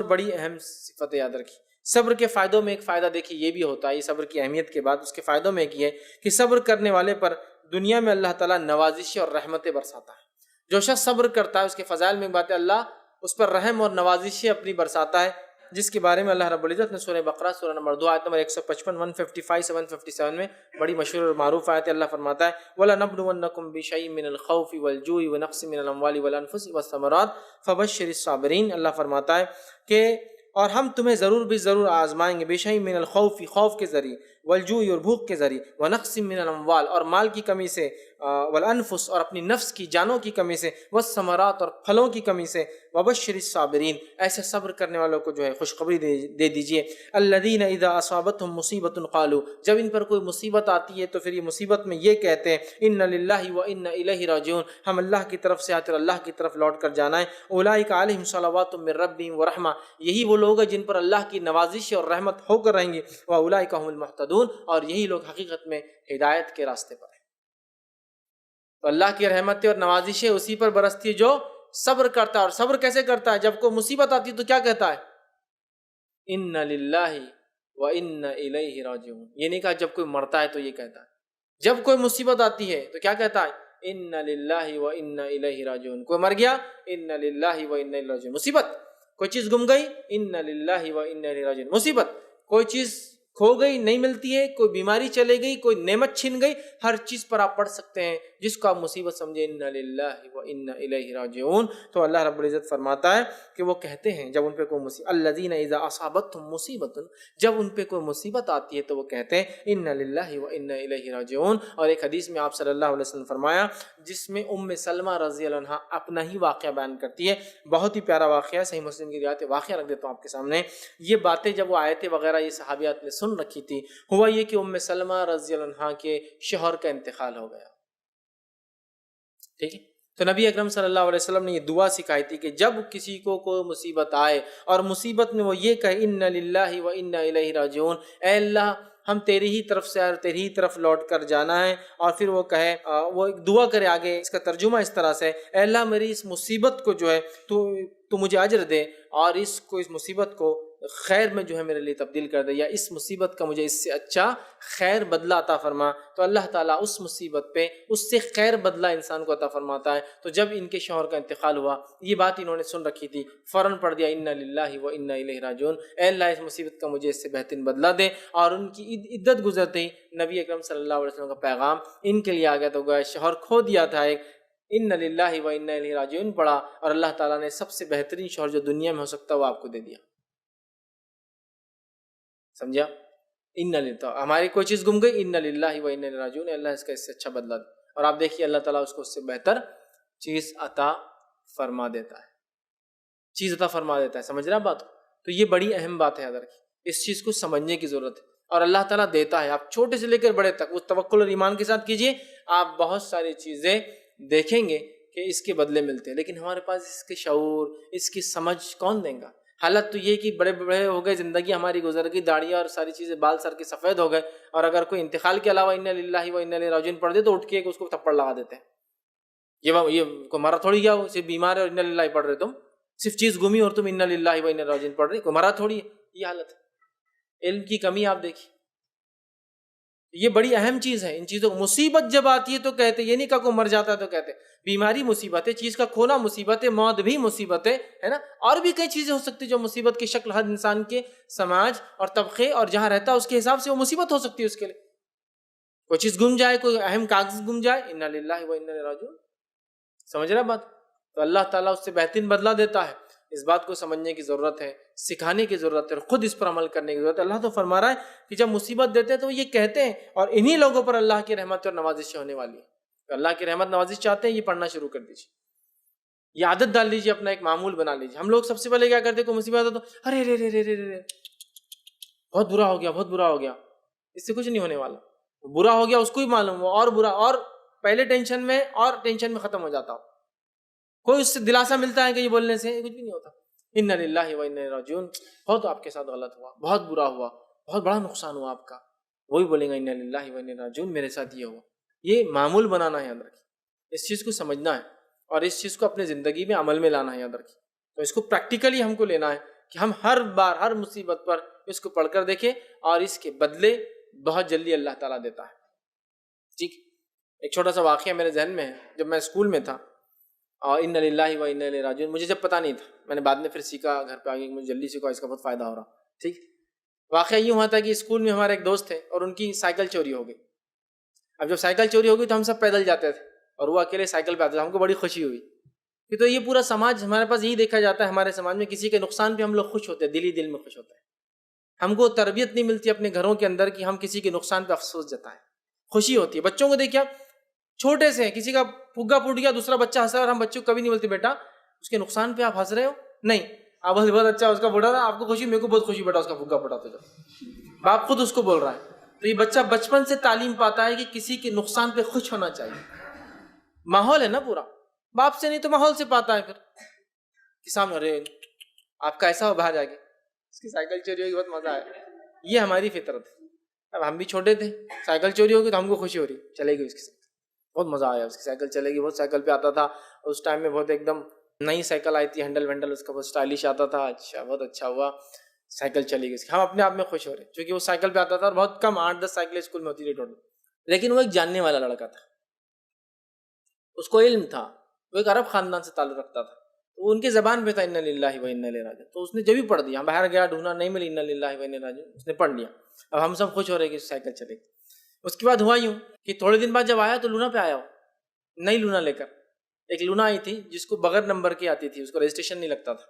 بڑی اہم صفت یاد رکھی۔ صبر کے فائدوں میں ایک فائدہ دیکھیے یہ بھی ہوتا ہے، یہ صبر کی اہمیت کے بعد اس کے فائدوں میں ایک یہ ہے کہ صبر کرنے والے پر دنیا میں اللہ تعالیٰ نوازشیں اور رحمتیں برساتا ہے۔ جو شخص صبر کرتا ہے اس کے فضائل میں ایک بات ہے، اللہ اس پر رحم اور نوازشیں اپنی برساتا ہے، جس کے بارے میں اللہ رب العزت نے سورہ بقرہ سورہ نمبر 2 آیت نمبر 155 155 سے 157 میں بڑی مشہور اور معروف آیت ہے۔ اللہ فرماتا ہے وَلَنَبْلُوَنَّكُمْ بِشَيْءٍ مِّنَ الْخَوْفِ وَالْجُوعِ وَنَقْصٍ مِّنَ الْأَمْوَالِ وَالْأَنفُسِ وَالثَّمَرَاتِ فَبَشِّرِ الصَّابِرِينَ۔ اللہ فرماتا ہے کہ اور ہم تمہیں ضرور بھی ضرور آزمائیں گے، بِشَيْءٍ مِّنَ الْخَوْفِ خوف کے ذریعے، وَالْجُوعِ اور بھوک کے ذریعے، وَنَقْصٍ مِّنَ الْأَمْوَالِ اور مال کی کمی سے، والانفس اور اپنی نفس کی جانوں کی کمی سے، والثمرات اور پھلوں کی کمی سے، وبشر الصابرین ایسے صبر کرنے والوں کو جو ہے خوشخبری دے دیجئے، الذین اذا اصابتهم مصیبت قالوا جب ان پر کوئی مصیبت آتی ہے تو پھر یہ مصیبت میں یہ کہتے ہیں ان للہ و انا الیہ راجعون، ہم اللہ کی طرف سے آتے اور اللہ کی طرف لوٹ کر جانا ہے، اولئک علیہم صلوات من ربہم ورحمہ یہی وہ لوگ ہیں جن پر اللہ کی نوازش اور رحمت ہو کر رہیں گے، واولئک هم المهتدون اور یہی لوگ حقیقت میں ہدایت کے راستے پر ہیں۔ تو اللہ کی رحمتیں اور نوازشیں اسی پر برستی ہے جو صبر کرتا ہے۔ اور صبر کیسے کرتا ہے؟ جب کوئی مصیبت آتی ہے تو کیا کہتا ہے؟ ان للہ و انا الیہ راجعون۔ یہ نہیں کہا جب کوئی مرتا ہے تو یہ کہتا ہے، جب کوئی مصیبت آتی ہے تو کیا کہتا ہے؟ ان للہ و انا الیہ راجعون۔ کوئی مر گیا، ان للہ و انا الیہ راجعون۔ مصیبت، کوئی چیز گم گئی، ان للہ و انا الیہ راجعون۔ مصیبت، کوئی چیز کھو گئی نہیں ملتی ہے، کوئی بیماری چلے گئی، کوئی نعمت چھن گئی، ہر چیز پر آپ پڑھ سکتے ہیں جس کو آپ مصیبت سمجھے ان للہ و انا الیہ راجعون۔ تو اللہ رب العزت فرماتا ہے کہ وہ کہتے ہیں جب ان پہ کوئی مصیبت، الذین اذا اصابتهم مصیبت جب ان پہ کوئی مصیبت آتی ہے تو وہ کہتے ہیں ان للہ و انا الیہ راجعون۔ اور ایک حدیث میں آپ صلی اللہ علیہ وسلم فرمایا جس میں ام سلمہ رضی اللہ عنہا اپنا ہی واقعہ بیان کرتی ہے، بہت ہی پیارا واقعہ ہے، صحیح مسلم کی روایت، واقعہ رکھ دیتا ہوں آپ کے سامنے۔ یہ باتیں جب وہ آیتیں وغیرہ یہ صحابیات نے سن رکھی تھی، ہوا یہ کہ ام سلمہ رضی اللہ عنہا کے شوہر کا انتقال ہو گیا، ٹھیک ہے؟ تو نبی اکرم صلی اللہ علیہ وسلم نے یہ دعا سکھائی تھی کہ جب کسی کو کوئی مصیبت آئے اور مصیبت میں وہ یہ کہے ان للہ و انا الیہ راجعون، اے اللہ ہم تیری ہی طرف سے اور تیری ہی طرف لوٹ کر جانا ہے، اور پھر وہ کہے وہ ایک دعا کرے آگے، اس کا ترجمہ اس طرح سے، اے اللہ میری اس مصیبت کو جو ہے تو مجھے اجر دے، اور اس مصیبت کو خیر میں جو ہے میرے لیے تبدیل کر دے، یا اس مصیبت کا مجھے اس سے اچھا خیر بدلہ عطا فرما۔ تو اللہ تعالیٰ اس مصیبت پہ اس سے خیر بدلہ انسان کو عطا فرماتا ہے۔ تو جب ان کے شوہر کا انتقال ہوا، یہ بات انہوں نے سن رکھی تھی، فوراً پڑھ دیا ان للہ و انا الیہ راجعون، اے اللہ اس مصیبت کا مجھے اس سے بہترین بدلہ دے۔ اور ان کی عدت گزرتے ہی نبی اکرم صلی اللہ علیہ وسلم کا پیغام ان کے لیے آ گیا، تو گویا شوہر کھو دیا تھا ایک، ان للہ و انا الیہ راجعون پڑھا، اور اللہ تعالیٰ نے سب سے بہترین شوہر جو دنیا میں ہو سکتا ہے وہ آپ کو دے دیا، سمجھا؟ ان للہ ہماری کوئی چیز گم گئی، ان للہ و انا الیہ راجعون، اللہ اس کا اس سے اچھا بدلہ دے، اور آپ دیکھیے اللہ تعالیٰ اس کو اس سے بہتر چیز عطا فرما دیتا ہے، چیز عطا فرما دیتا ہے، سمجھ رہے ہیں بات؟ تو یہ بڑی اہم بات ہے، یاد رکھیے، اس چیز کو سمجھنے کی ضرورت ہے، اور اللہ تعالیٰ دیتا ہے، آپ چھوٹے سے لے کر بڑے تک وہ توکل اور ایمان کے ساتھ کیجئے، آپ بہت ساری چیزیں دیکھیں گے کہ اس کے بدلے ملتے ہیں، لیکن ہمارے پاس اس کے شعور، اس کی سمجھ کون دیں گا؟ حالت تو یہ کہ بڑے بڑے ہو گئے، زندگی ہماری گزر گئی، داڑیاں اور ساری چیزیں بال سر کے سفید ہو گئے، اور اگر کوئی انتقال کے علاوہ ان للہ و انا الیہ راجعون پڑھ دے تو اٹھ کے اس کو تھپڑ لگا دیتے ہیں، یہ کوئی مرا تھوڑی گیا، وہ صرف بیمار ہے اور ان للہ پڑھ رہے، تم صرف چیز گمی اور تم ان للہ و انا الیہ راجعون پڑھ رہے، کوئی مرا تھوڑی ہے، یہ حالت ہے۔ علم کی کمی آپ دیکھیے، یہ بڑی اہم چیز ہے۔ ان چیزوں مصیبت جب آتی ہے تو کہتے، یہ نہیں کہا کوئی مر جاتا ہے تو کہتے بیماری مصیبت ہے، چیز کا کھونا مصیبت ہے، موت بھی مصیبت ہے نا، اور بھی کئی چیزیں ہو سکتی جو مصیبت کی شکل ہر انسان کے سماج اور طبقے اور جہاں رہتا ہے اس کے حساب سے وہ مصیبت ہو سکتی ہے اس کے لیے۔ کوئی چیز گم جائے، کوئی اہم کاغذ گم جائے، انا للہ و انا الیہ راجعون، سمجھ رہے بات؟ تو اللہ تعالیٰ اس سے بہترین بدلہ دیتا ہے، اس بات کو سمجھنے کی ضرورت ہے، سکھانے کی ضرورت ہے، اور خود اس پر عمل کرنے کی ضرورت ہے۔ اللہ تو فرما رہا ہے کہ جب مصیبت دیتے ہیں تو یہ کہتے ہیں، اور انہی لوگوں پر اللہ کی رحمت اور نوازشیں ہونے والی ہیں۔ تو اللہ کی رحمت نوازش چاہتے ہیں، یہ پڑھنا شروع کر دیجیے، یہ عادت ڈال لیجیے، اپنا ایک معمول بنا لیجیے۔ ہم لوگ سب سے پہلے کیا کرتے ہیں، کوئی مصیبت آتا تو ارے رے رے رے رے رے بہت برا ہو گیا، بہت برا ہو گیا، اس سے کچھ نہیں ہونے والا، برا ہو گیا اس کو ہی معلوم، وہ اور برا، اور پہلے ٹینشن میں ختم ہو جاتا ہو، کوئی اس سے دلاسا ملتا ہے کہ یہ بولنے سے کچھ بھی نہیں ہوتا۔ ان للہ و انا الیہ راجعون، بہت آپ کے ساتھ غلط ہوا، بہت برا ہوا، بہت بڑا نقصان ہوا آپ کا، وہی بولیں گے ان للہ و انا الیہ راجعون، میرے ساتھ یہ ہوا۔ یہ معمول بنانا ہے، یاد رکھیے، اس چیز کو سمجھنا ہے اور اس چیز کو اپنے زندگی میں عمل میں لانا ہے، یاد رکھیے۔ تو اس کو پریکٹیکلی ہم کو لینا ہے کہ ہم ہر بار ہر مصیبت پر اس کو پڑھ کر دیکھیں اور اس کے بدلے بہت جلدی اللہ تعالیٰ دیتا ہے. ٹھیک. ایک چھوٹا سا واقعہ میرے ذہن میں ہے. جب میں اسکول میں تھا اور انا للہ و انا الیہ راجعون، مجھے جب پتہ نہیں تھا، میں نے بعد میں پھر سیکھا، گھر پہ آگے مجھے جلدی سیکھا، اس کا بہت فائدہ ہو رہا. ٹھیک. واقعہ یوں ہوا تھا کہ اسکول میں ہمارے ایک دوست تھے اور ان کی سائیکل چوری ہو گئی. اب جب سائیکل چوری ہو گئی تو ہم سب پیدل جاتے تھے اور وہ اکیلے سائیکل پہ آتے تھے. ہم کو بڑی خوشی ہوئی کہ تو یہ پورا سماج ہمارے پاس یہی دیکھا جاتا ہے، ہمارے سماج میں کسی کے نقصان پہ ہم لوگ خوش ہوتے ہیں، دل ہی دل میں خوش ہوتے ہیں. ہم کو تربیت نہیں ملتی اپنے گھروں کے اندر کہ ہم کسی کے نقصان پہ افسوس جتائیں. خوشی ہوتی ہے. بچوں کو دیکھیے آپ، چھوٹے سے کسی کا پھگا پھوٹ گیا، دوسرا بچہ ہنسا، اور ہم بچوں کو کبھی نہیں بولتے بیٹا اس کے نقصان پہ آپ ہنس رہے ہو، نہیں آپ بہت اچھا اس کا پھوٹا تھا، آپ کو خوشی، میرے کو بہت خوشی بیٹا اس کا پھگا پھوٹا تھا. جب باپ خود اس کو بول رہا ہے تو یہ بچہ بچپن سے تعلیم پاتا ہے کہ کسی کے نقصان پہ خوش ہونا چاہیے. ماحول ہے نا پورا، باپ سے نہیں تو ماحول سے پاتا ہے. پھر کہ سامنے ارے آپ کا ایسا ہو، باہر جا کے اس کی سائیکل چوری ہوگی، بہت مزہ آیا. یہ ہماری فطرت ہے. اب ہم بھی چھوٹے تھے، سائیکل چوری ہوگی تو ہم کو خوشی ہو رہی، چلے گئی اس کی سائیکل، بہت مزہ آیا، اس کی سائیکل چلے گی. بہت سائیکل پہ آتا تھا اس ٹائم میں، بہت ایک دم نئی سائیکل آئی تھی، ہینڈل وینڈل اس کا بہت اسٹائلش آتا تھا. اچھا بہت اچھا ہوا، سائیکل چلی گئی. ہم اپنے آپ میں خوش ہو رہے کیونکہ وہ سائیکل پہ آتا تھا اور بہت کم 8-10 سائیکلیں اسکول میں ہوتی تھی ٹوٹل. لیکن وہ ایک جاننے والا لڑکا تھا، اس کو علم تھا، وہ ایک عرب خاندان سے تعلق رکھتا تھا، وہ ان کی زبان پہ تھا انا للہ و انا الیہ راجعون. تو اس نے جب بھی پڑھ دیا، باہر گیا ڈھونڈا نہیں ملی، انا للہ و انا الیہ راجعون، اس نے پڑھ لیا. اب ہم سب خوش ہو رہے کہ سائیکل چلے گی. اس کے بعد ہوا یوں کہ تھوڑے دن بعد جب آیا تو لونا پہ آیا ہو، نئی لونا لے کر. ایک لونا آئی تھی جس کو بغیر نمبر کی آتی تھی، اس کو رجسٹریشن نہیں لگتا تھا.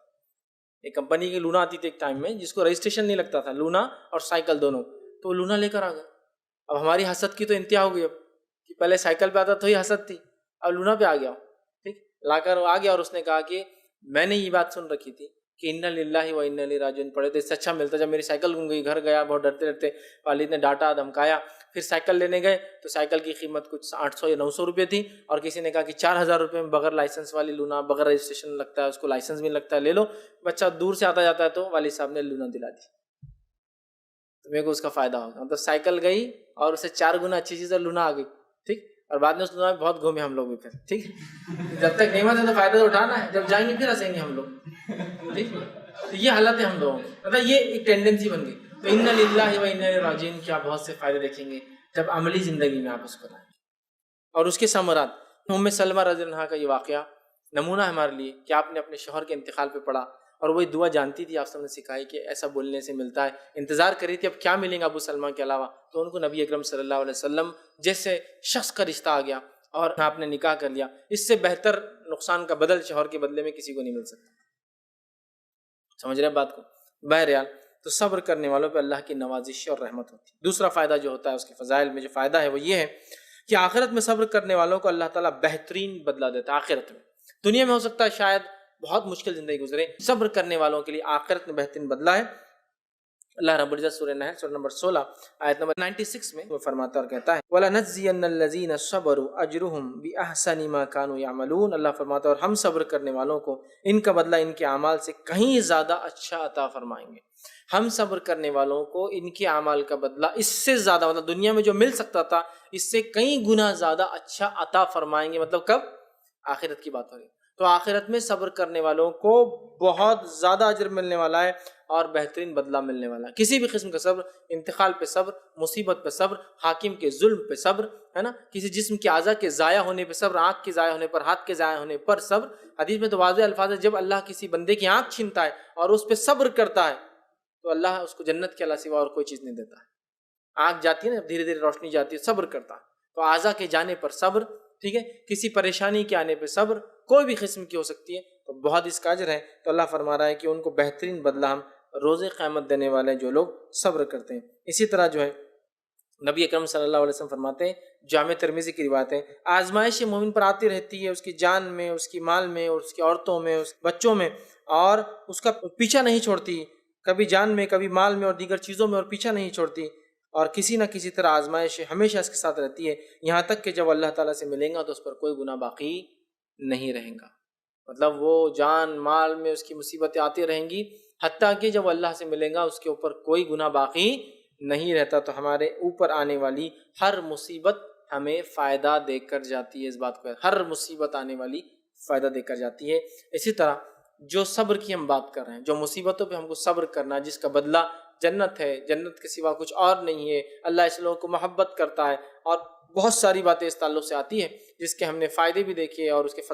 ایک کمپنی کی لونا آتی تھی ایک ٹائم میں جس کو رجسٹریشن نہیں لگتا تھا، لونا اور سائیکل دونوں. تو وہ لونا لے کر آ گیا. اب ہماری حسد کی تو انتہا ہو گئی، اب کہ پہلے سائیکل پہ آتا تو ہی حسد تھی، اب لونا پہ آ گیا. ٹھیک. لا کر آ گیا اور اس نے کہا کہ میں نے یہ بات سن رکھی تھی کہ انا للہ و انا الیہ راجعون پڑھے تو اس سے اچھا ملتا. جب میری سائیکل گم گئی، گھر گیا بہت ڈرتے ڈرتے، والد نے ڈانٹا دھمکایا. پھر سائیکل لینے گئے تو سائیکل کی قیمت کچھ 800 یا 900 روپے تھی، اور کسی نے کہا کہ 4000 روپے میں بغیر لائسنس والی لونا، بغیر رجسٹریشن لگتا ہے، اس کو لائسنس بھی لگتا ہے، لے لو. بچہ دور سے آتا جاتا ہے تو والد صاحب نے لونا دلا دی. تو میرے کو اس کا فائدہ ہوگا، مطلب سائیکل گئی اور اسے 4 گنا اچھی چیز ہے، لونا آ گئی. ٹھیک. اور بعد میں اس لونا میں بہت گھومے ہم لوگ بھی پھر. ٹھیک. جب تک نعمت ہے تو فائدہ تو اٹھانا ہے، جب جائیں گے پھر ہنسیں گے ہم لوگ. ٹھیک. تو یہ حالت ہے ہم لوگوں کی، مطلب یہ ایک ٹینڈنسی بن گئی. تو انا للہ و انا الیہ راجعون کیا بہت سے فائدے دیکھیں گے جب عملی زندگی میں آپ اس کو لائیں گے. اور اس کے ثمرات، ام سلمہ رضی اللہ عنہا کا یہ واقعہ نمونہ ہے ہمارے لیے کہ آپ نے اپنے شوہر کے انتقال پہ پڑھا اور وہی دعا جانتی تھی، آپ سب نے سکھائی کہ ایسا بولنے سے ملتا ہے. انتظار کر رہی تھی اب کیا ملیں گا ابو سلمہ کے علاوہ، تو ان کو نبی اکرم صلی اللہ علیہ وسلم جیسے شخص کا رشتہ آ گیا اور آپ نے نکاح کر لیا. اس سے بہتر نقصان کا بدل شوہر کے بدلے میں کسی کو نہیں مل سکتا. سمجھ رہے بات کو؟ بہرحال تو صبر کرنے والوں پہ اللہ کی نوازش اور رحمت ہوتی ہے. دوسرا فائدہ جو ہوتا ہے اس کے فضائل میں جو فائدہ ہے وہ یہ ہے کہ آخرت میں صبر کرنے والوں کو اللہ تعالیٰ بہترین بدلہ دیتا ہے. آخرت میں، دنیا میں ہو سکتا ہے شاید بہت مشکل زندگی گزرے، صبر کرنے والوں کے لیے آخرت میں بہترین بدلہ ہے. اللہ رب العزت سورہ نحل سورہ نمبر 16 آیت نمبر 96 میں وہ فرماتا اور کہتا ہے وَلَنَجْزِيَنَّ الَّذِينَ صَبَرُوا أَجْرُهُمْ بِأَحْسَنِ مَا كَانُوا يَعْمَلُونَ. اللہ فرماتا ہے اور ہم صبر کرنے والوں کو ان کا بدلہ ان کے اعمال سے کہیں زیادہ اچھا عطا فرمائیں گے. ہم صبر کرنے والوں کو ان کے اعمال کا بدلہ اس سے زیادہ، مطلب دنیا میں جو مل سکتا تھا اس سے کئی گنا زیادہ اچھا عطا فرمائیں گے. مطلب کب؟ آخرت کی بات ہو رہی. تو آخرت میں صبر کرنے والوں کو بہت زیادہ اجر ملنے والا ہے اور بہترین بدلہ ملنے والا ہے. کسی بھی قسم کا صبر، انتقال پہ صبر، مصیبت پہ صبر، حاکم کے ظلم پہ صبر، ہے نا، کسی جسم کے اعضاء کے ضائع ہونے پہ صبر، آنکھ کے ضائع ہونے پر، ہاتھ کے ضائع ہونے پر صبر. حدیث میں تو واضح الفاظ ہے جب اللہ کسی بندے کی آنکھ چھینتا ہے اور اس پہ صبر کرتا ہے تو اللہ اس کو جنت کے علاوہ سوا اور کوئی چیز نہیں دیتا ہے. آنکھ جاتی ہے نا، دھیرے دھیرے روشنی جاتی ہے، صبر کرتا ہے. تو اعضاء کے جانے پر صبر، ٹھیک ہے، کسی پریشانی کے آنے پہ صبر، کوئی بھی قسم کی ہو سکتی ہے، تو بہت اس کا اجر ہے. تو اللہ فرما رہا ہے کہ ان کو بہترین بدلہ ہم روز قیامت دینے والے جو لوگ صبر کرتے ہیں. اسی طرح جو ہے نبی اکرم صلی اللہ علیہ وسلم فرماتے ہیں، جامع ترمذی کی روایت ہے، آزمائش مومن پر آتی رہتی ہے، اس کی جان میں، اس کی مال میں، اور اس کی عورتوں میں، اس بچوں میں، اور اس کا پیچھا نہیں چھوڑتی، کبھی جان میں، کبھی مال میں اور دیگر چیزوں میں، اور پیچھا نہیں چھوڑتی، اور کسی نہ کسی طرح آزمائش ہمیشہ اس کے ساتھ رہتی ہے، یہاں تک کہ جب اللہ تعالیٰ سے ملیں گا تو اس پر کوئی گناہ باقی نہیں رہیں گا. مطلب وہ جان مال میں اس کی مصیبتیں آتی رہیں گی حتیٰ کہ جب اللہ سے ملیں گا اس کے اوپر کوئی گناہ باقی نہیں رہتا. تو ہمارے اوپر آنے والی ہر مصیبت ہمیں فائدہ دے کر جاتی ہے. اس بات کو ہر مصیبت آنے والی فائدہ دے کر جاتی ہے. اسی طرح جو صبر کی ہم بات کر رہے ہیں، جو مصیبتوں پہ ہم کو صبر کرنا ہے، جس کا بدلہ جنت ہے، جنت کے سوا کچھ اور نہیں ہے، اللہ اس لوگوں کو محبت کرتا ہے، اور بہت ساری باتیں اس تعلق سے آتی ہیں جس کے ہم نے فائدے بھی دیکھے اور اس کے